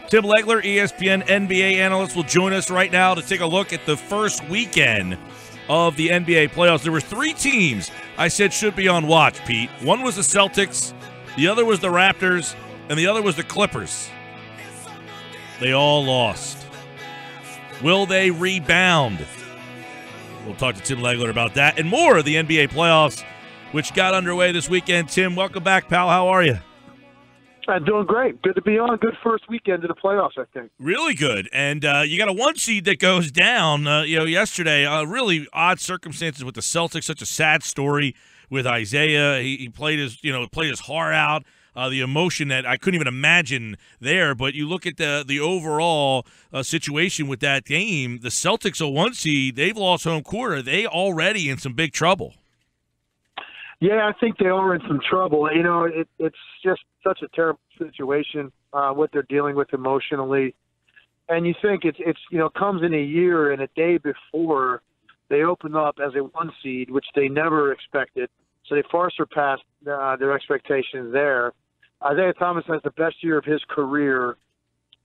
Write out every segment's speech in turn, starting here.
Tim Legler, ESPN NBA analyst, will join us right now to take a look at the first weekend of the NBA playoffs. There were three teams I said should be on watch, Pete. One was the Celtics, the other was the Raptors, and the other was the Clippers. They all lost. Will they rebound? We'll talk to Tim Legler about that and more of the NBA playoffs, which got underway this weekend. Tim, welcome back, pal. How are you? I'm doing great. Good to be on. Good first weekend of the playoffs, I think. Really good. And you got a one seed that goes down. Yesterday, really odd circumstances with the Celtics. Such a sad story with Isaiah. He played his heart out. The emotion that I couldn't even imagine there. But you look at the overall situation with that game. The Celtics, a one seed, they've lost home court. Are they already in some big trouble? Yeah, I think they are in some trouble. You know, it's just such a terrible situation, what they're dealing with emotionally. And you think it's comes in a year and a day before they open up as a one seed, which they never expected. So they far surpassed their expectations there. Isaiah Thomas has the best year of his career.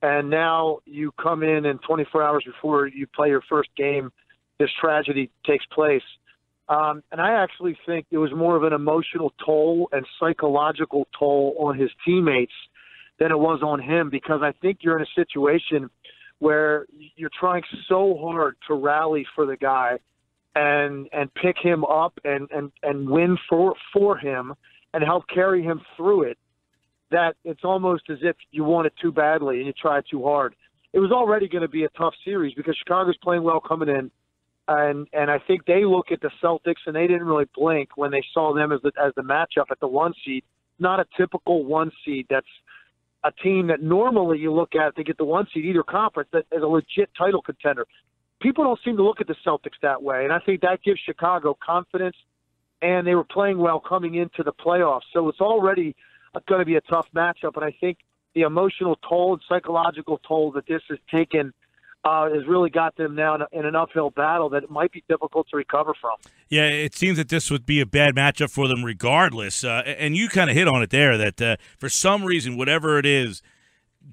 And now you come in and 24 hours before you play your first game, this tragedy takes place. And I actually think it was more of an emotional toll and psychological toll on his teammates than it was on him, because I think you're in a situation where you're trying so hard to rally for the guy and pick him up and win for him and help carry him through it, that it's almost as if you want it too badly and you try too hard. It was already going to be a tough series because Chicago's playing well coming in. And I think they look at the Celtics and they didn't really blink when they saw them as the matchup at the one seed. Not a typical one seed. That's a team that normally you look at to get the one seed, either conference, that is a legit title contender. People don't seem to look at the Celtics that way, and I think that gives Chicago confidence. And they were playing well coming into the playoffs, so it's already going to be a tough matchup. And I think the emotional toll and psychological toll that this has taken has really got them now in an uphill battle that it might be difficult to recover from. Yeah, it seems that this would be a bad matchup for them regardless. And you kind of hit on it there, that for some reason, whatever it is,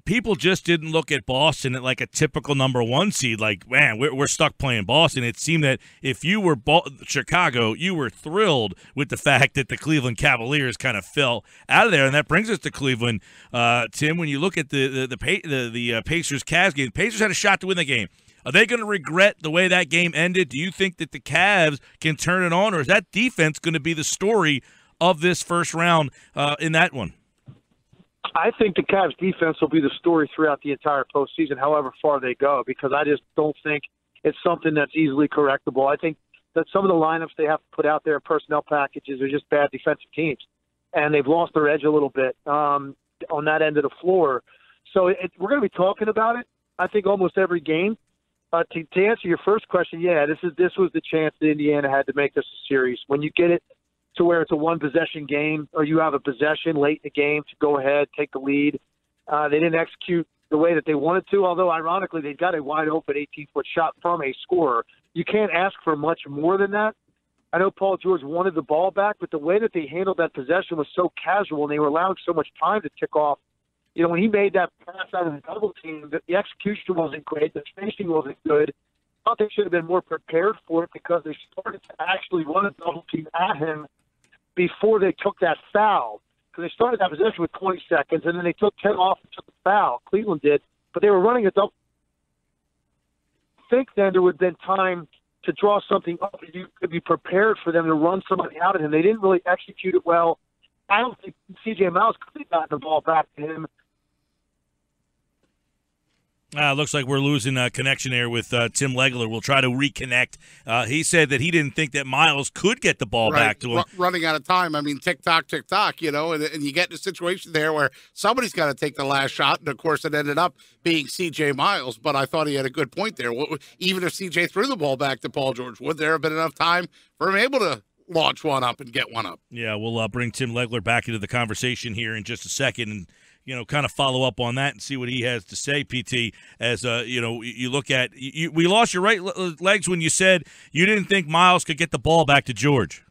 people just didn't look at Boston at like a typical number one seed. Like, man, we're stuck playing Boston. It seemed that if you were Chicago, you were thrilled with the fact that the Cleveland Cavaliers kind of fell out of there. And that brings us to Cleveland. Tim, when you look at the Pacers-Cavs game, the Pacers had a shot to win the game. Are they going to regret the way that game ended? Do you think that the Cavs can turn it on, or is that defense going to be the story of this first round in that one? I think the Cavs' defense will be the story throughout the entire postseason, however far they go, because I just don't think it's something that's easily correctable. I think that some of the lineups they have to put out there, personnel packages, are just bad defensive teams, and they've lost their edge a little bit on that end of the floor. So we're going to be talking about it, I think, almost every game. To answer your first question, yeah, this was the chance that Indiana had to make this a series. When you get it to where it's a one-possession game, or you have a possession late in the game to go ahead, take the lead. They didn't execute the way that they wanted to, although, ironically, they got a wide-open 18-foot shot from a scorer. You can't ask for much more than that. I know Paul George wanted the ball back, but the way that they handled that possession was so casual, and they were allowing so much time to tick off. You know, when he made that pass out of the double team, the execution wasn't great, the spacing wasn't good. I thought they should have been more prepared for it because they started to actually run a double team at him before they took that foul. Because they started that possession with 20 seconds, and then they took 10 off and took the foul. Cleveland did. But they were running a double. I think then there would have been time to draw something up, and you could be prepared for them to run somebody out of him. They didn't really execute it well. I don't think C.J. Miles could have gotten the ball back to him. Looks like we're losing connection there with Tim Legler. We'll try to reconnect. He said that he didn't think that Miles could get the ball back to him. Running out of time. I mean, tick-tock, you know, and you get in a situation there where somebody's got to take the last shot, and, of course, it ended up being C.J. Miles, but I thought he had a good point there. Even if C.J. threw the ball back to Paul George, would there have been enough time for him able to launch one up and get one up? Yeah, we'll bring Tim Legler back into the conversation here in just a second and, you know, kind of follow up on that and see what he has to say, PT, as, you know, you look at we lost your right legs when you said you didn't think Miles could get the ball back to George.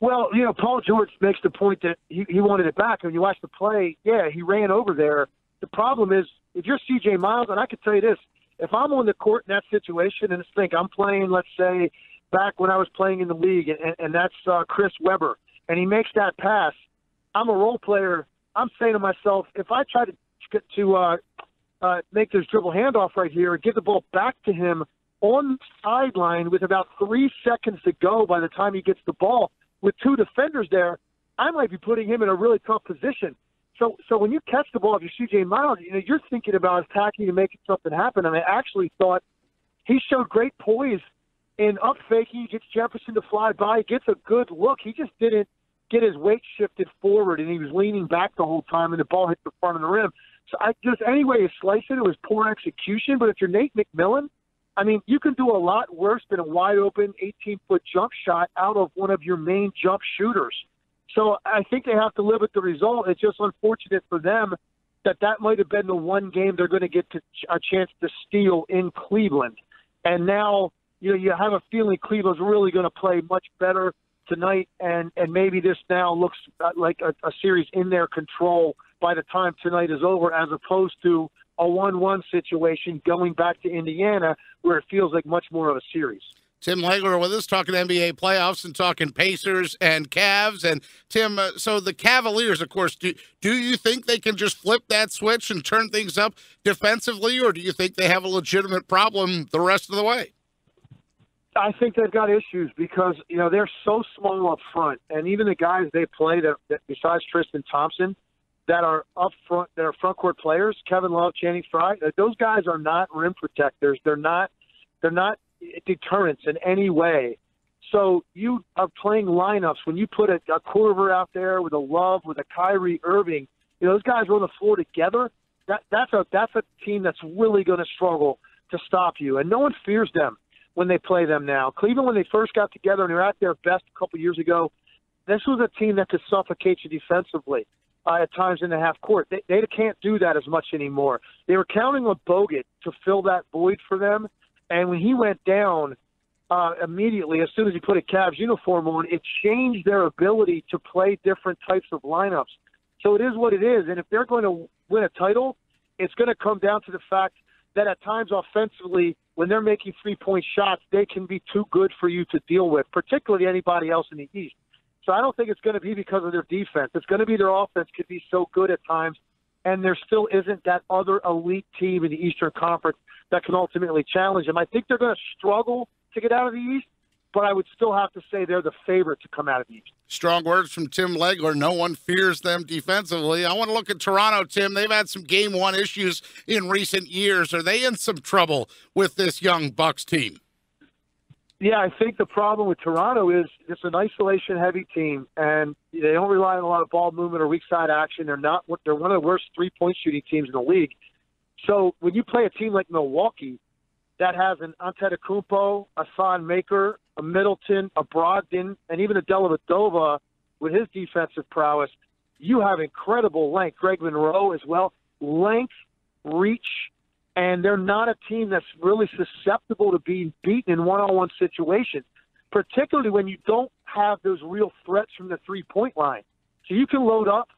Well, you know, Paul George makes the point that he wanted it back. When you watch the play, yeah, he ran over there. The problem is if you're C.J. Miles, and I can tell you this, if I'm on the court in that situation, and think I'm playing, let's say, back when I was playing in the league, and that's Chris Webber, and he makes that pass, I'm a role player. I'm saying to myself, if I try to make this dribble handoff right here and give the ball back to him on the sideline with about 3 seconds to go by the time he gets the ball with 2 defenders there, I might be putting him in a really tough position. So when you catch the ball, if you're C.J. Miles, you're thinking about attacking and making something happen. And I actually thought he showed great poise in up faking. He gets Jefferson to fly by, gets a good look. He just didn't get his weight shifted forward, and he was leaning back the whole time, and the ball hit the front of the rim. So any way you slice it, it was poor execution. But if you're Nate McMillan, I mean, you can do a lot worse than a wide-open 18-foot jump shot out of one of your main jump shooters. So I think they have to live with the result. It's just unfortunate for them that might have been the one game they're going to get a chance to steal in Cleveland. And now, you have a feeling Cleveland's really going to play much better tonight, and maybe this now looks like a series in their control by the time tonight is over, as opposed to a 1-1 situation going back to Indiana where it feels like much more of a series. Tim Legler with us, talking NBA playoffs and talking Pacers and Cavs. And, Tim, so the Cavaliers, of course, do you think they can just flip that switch and turn things up defensively, or do you think they have a legitimate problem the rest of the way? I think they've got issues because, they're so small up front. And even the guys they play that besides Tristan Thompson that are up front, that are front court players, Kevin Love, Channing Frye, those guys are not rim protectors. They're not deterrents in any way. So you are playing lineups when you put a Korver out there with a Love, with a Kyrie Irving, those guys are on the floor together. That's a team that's really going to struggle to stop you. And no one fears them when they play them now. Cleveland, when they first got together and they were at their best a couple years ago, this was a team that could suffocate you defensively at times in the half court. They can't do that as much anymore. They were counting on Bogut to fill that void for them. And when he went down immediately, as soon as he put a Cavs uniform on, it changed their ability to play different types of lineups. So it is what it is. And if they're going to win a title, it's going to come down to the fact that at times offensively, when they're making three-point shots, they can be too good for you to deal with, particularly anybody else in the East. So I don't think it's going to be because of their defense. It's going to be their offense could be so good at times, and there still isn't that other elite team in the Eastern Conference that can ultimately challenge them. I think they're going to struggle to get out of the East, but I would still have to say they're the favorite to come out of the East. Strong words from Tim Legler. No one fears them defensively. I want to look at Toronto, Tim. They've had some game one issues in recent years. Are they in some trouble with this young Bucks team? Yeah, I think the problem with Toronto is it's an isolation-heavy team, and they don't rely on a lot of ball movement or weak side action. They're one of the worst three-point shooting teams in the league. So when you play a team like Milwaukee that has an Antetokounmpo, a Thon Maker, a Middleton, a Brogdon, and even a Dellavedova with his defensive prowess, you have incredible length. Greg Monroe as well. Length, reach, and they're not a team that's really susceptible to being beaten in one-on-one situations, particularly when you don't have those real threats from the three-point line. So you can load up.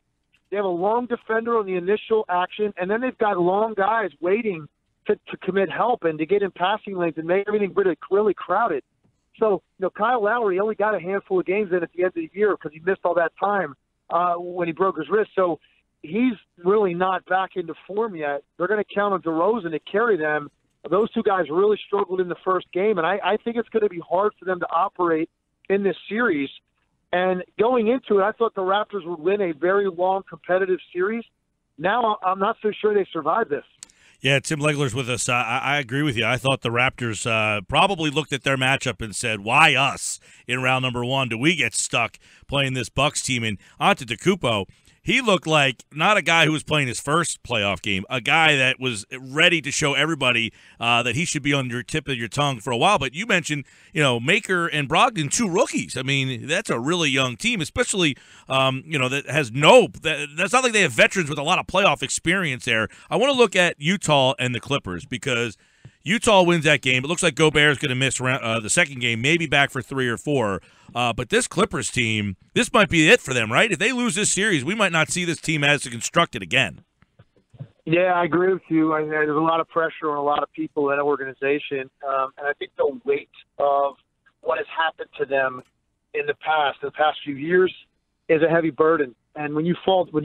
They have a long defender on the initial action, and then they've got long guys waiting to commit help and to get in passing lanes and make everything really crowded. So, Kyle Lowry only got a handful of games in at the end of the year because he missed all that time when he broke his wrist. So he's really not back into form yet. They're going to count on DeRozan to carry them. Those two guys really struggled in the first game, and I think it's going to be hard for them to operate in this series. And going into it, I thought the Raptors would win a very long competitive series. Now I'm not so sure they survive this. Yeah, Tim Legler's with us. I agree with you. I thought the Raptors probably looked at their matchup and said, why us in round number one? Do we get stuck playing this Bucks team? And Antetokounmpo, he looked like not a guy who was playing his first playoff game, a guy that was ready to show everybody that he should be on your tip of your tongue for a while. But you mentioned, Maker and Brogdon, two rookies. I mean, that's a really young team, especially, that has that's not like they have veterans with a lot of playoff experience there. I want to look at Utah and the Clippers because Utah wins that game. It looks like Gobert is going to miss the second game, maybe back for 3 or 4. But this Clippers team, this might be it for them, right? If they lose this series, we might not see this team as constructed again. Yeah, I agree with you. There's a lot of pressure on a lot of people in that organization, and I think the weight of what has happened to them in the past few years, is a heavy burden. And when you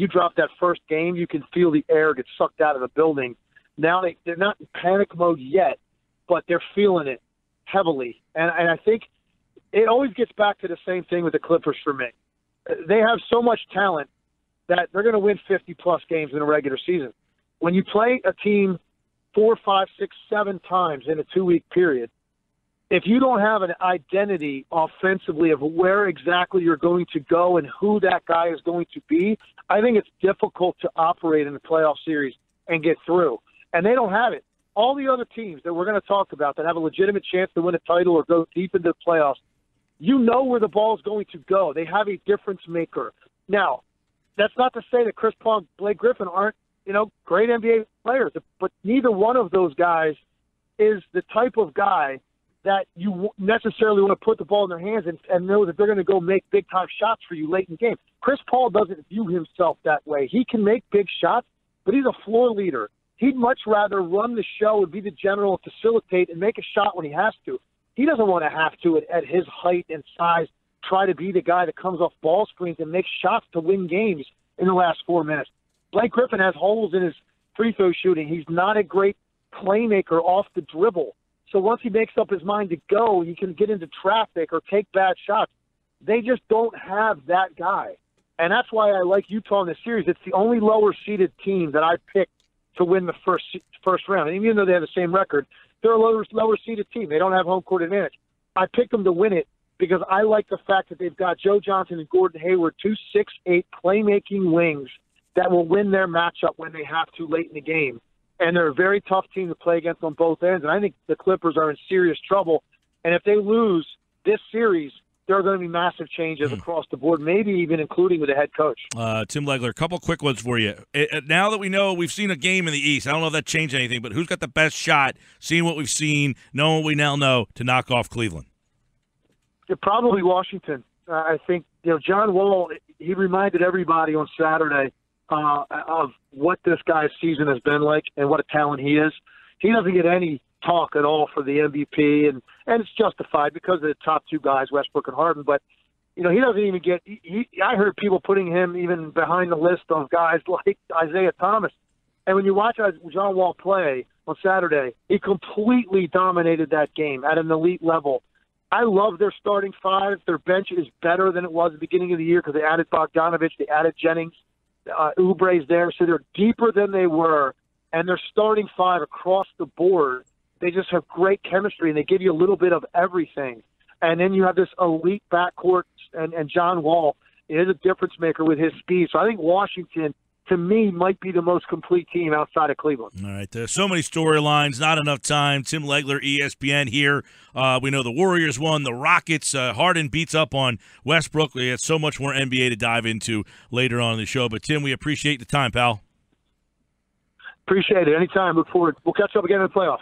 drop that first game, you can feel the air get sucked out of the building. Now they're not in panic mode yet, but they're feeling it heavily. And I think it always gets back to the same thing with the Clippers for me. They have so much talent that they're going to win 50-plus games in a regular season. When you play a team 4, 5, 6, 7 times in a 2-week period, if you don't have an identity offensively of where exactly you're going to go and who that guy is going to be, I think it's difficult to operate in the playoff series and get through. And they don't have it. All the other teams that we're going to talk about that have a legitimate chance to win a title or go deep into the playoffs, you know where the ball is going to go. They have a difference maker. Now, that's not to say that Chris Paul and Blake Griffin aren't, great NBA players, but neither one of those guys is the type of guy that you necessarily want to put the ball in their hands and know that they're going to go make big-time shots for you late in the game. Chris Paul doesn't view himself that way. He can make big shots, but he's a floor leader. He'd much rather run the show and be the general and facilitate and make a shot when he has to. He doesn't want to have to, at his height and size, try to be the guy that comes off ball screens and makes shots to win games in the last 4 minutes. Blake Griffin has holes in his free throw shooting. He's not a great playmaker off the dribble. So once he makes up his mind to go, he can get into traffic or take bad shots. They just don't have that guy. And that's why I like Utah in this series. It's the only lower-seeded team that I picked to win the first round. And even though they have the same record, they're a lower-seeded team. They don't have home court advantage. I picked them to win it because I like the fact that they've got Joe Johnson and Gordon Hayward, 2 6'8" playmaking wings that will win their matchup when they have to late in the game. And they're a very tough team to play against on both ends. And I think the Clippers are in serious trouble. And if they lose this series, there are going to be massive changes across the board, maybe even including with the head coach. Tim Legler, a couple quick ones for you. Now that we know we've seen a game in the East, I don't know if that changed anything, but who's got the best shot, seeing what we've seen, knowing what we now know, to knock off Cleveland? Probably Washington. I think, John Wall, he reminded everybody on Saturday of what this guy's season has been like and what a talent he is. He doesn't get any talk at all for the MVP, and it's justified because of the top 2 guys, Westbrook and Harden. But, he doesn't even get I heard people putting him even behind the list of guys like Isaiah Thomas. And when you watch John Wall play on Saturday, he completely dominated that game at an elite level. I love their starting 5. Their bench is better than it was at the beginning of the year because they added Bogdanovich, they added Jennings. Oubre's there, so they're deeper than they were, and they're starting 5 across the board. They just have great chemistry, and they give you a little bit of everything. And then you have this elite backcourt, and John Wall is a difference maker with his speed. So I think Washington, to me, might be the most complete team outside of Cleveland. All right, so many storylines, not enough time. Tim Legler, ESPN here. We know the Warriors won, the Rockets. Harden beats up on Westbrook. We have so much more NBA to dive into later on in the show. But, Tim, we appreciate the time, pal. Appreciate it. Anytime. Look forward. We'll catch up again in the playoffs.